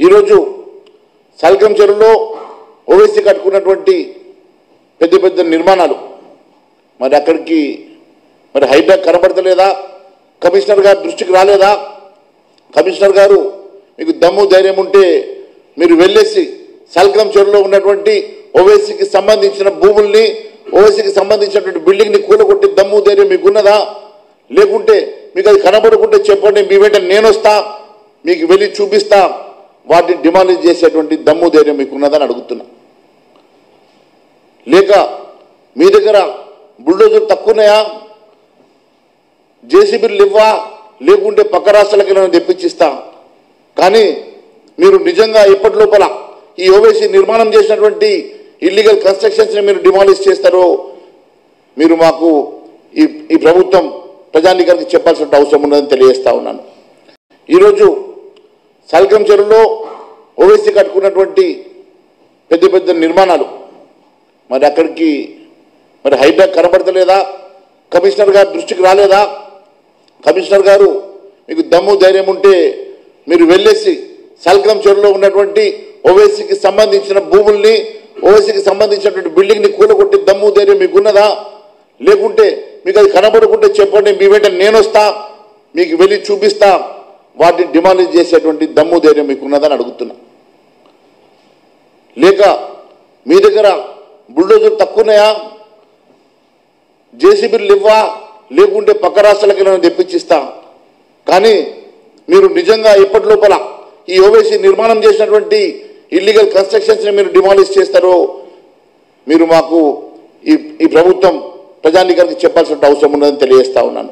ఈరోజు సాల్గం చెరువులో ఓవైసీ కట్టుకున్నటువంటి పెద్ద పెద్ద నిర్మాణాలు మరి అక్కడికి మరి హైడ్రా కనబడతలేదా? కమిషనర్ గారు దృష్టికి రాలేదా? కమిషనర్ గారు మీకు దమ్ము ధైర్యం ఉంటే మీరు వెళ్ళేసి సాల్గం చెరువులో ఉన్నటువంటి ఓవైసీకి సంబంధించిన భూముల్ని, ఓవైసీకి సంబంధించినటువంటి బిల్డింగ్ని కూలగొట్టి దమ్ము ధైర్యం మీకున్నదా? లేకుంటే మీకు అది కనబడకుంటే చెప్పండి, మీ వెంట నేను వస్తా, మీకు వెళ్ళి చూపిస్తా, వాటిని డిమాలిష్ చేసేటువంటి దమ్ము ధైర్యం మీకున్నదని అడుగుతున్నా. లేక మీ దగ్గర బుల్డోజర్లు తక్కువ ఉన్నాయా? జేసీబీలు ఇవ్వా? లేకుంటే పక్క రాష్ట్రాలకి నేను తెప్పించిస్తా. కానీ మీరు నిజంగా ఇప్పటి లోపల ఈ ఓవైసీ నిర్మాణం చేసినటువంటి ఇల్లీగల్ కన్స్ట్రక్షన్స్ని మీరు డిమాలిష్ చేస్తారో మీరు మాకు ఈ ప్రభుత్వం ప్రజానీకానికి చెప్పాల్సిన అవసరం ఉన్నదని తెలియజేస్తా ఉన్నాను. ఈరోజు సాల్గం చెరువులో ఓవైసీ కట్టుకున్నటువంటి పెద్ద పెద్ద నిర్మాణాలు మరి అక్కడికి మరి హైడ్రా కనబడతలేదా? కమిషనర్ గారు దృష్టికి రాలేదా? కమిషనర్ గారు మీకు దమ్ము ధైర్యం ఉంటే మీరు వెళ్ళేసి సాల్గం చెరువులో ఉన్నటువంటి ఓవైసీకి సంబంధించిన భూముల్ని, ఓవైసీకి సంబంధించినటువంటి బిల్డింగ్ని కూలగొట్టి దమ్ము ధైర్యం మీకున్నదా? లేకుంటే మీకు అది కనబడకుంటే చెప్పండి, మీ వెంట నేను వస్తా, మీకు వెళ్ళి చూపిస్తా, వాటిని డిమాలిష్ చేసేటువంటి దమ్ము ధైర్యం మీకున్నదని అడుగుతున్నా. లేక మీ దగ్గర బుల్డోజర్లు తక్కువ ఉన్నాయా? జేసీబీలు ఇవ్వా? లేకుంటే పక్క రాష్ట్రాలకి నేను తెప్పించిస్తా. కానీ మీరు నిజంగా ఇప్పటి లోపల ఈ ఓవైసీ నిర్మాణం చేసినటువంటి ఇల్లీగల్ కన్స్ట్రక్షన్స్ని మీరు డిమాలిష్ చేస్తారో మీరు మాకు ఈ ప్రభుత్వం ప్రజానీకానికి చెప్పాల్సిన అవసరం ఉన్నదని తెలియజేస్తా ఉన్నాను.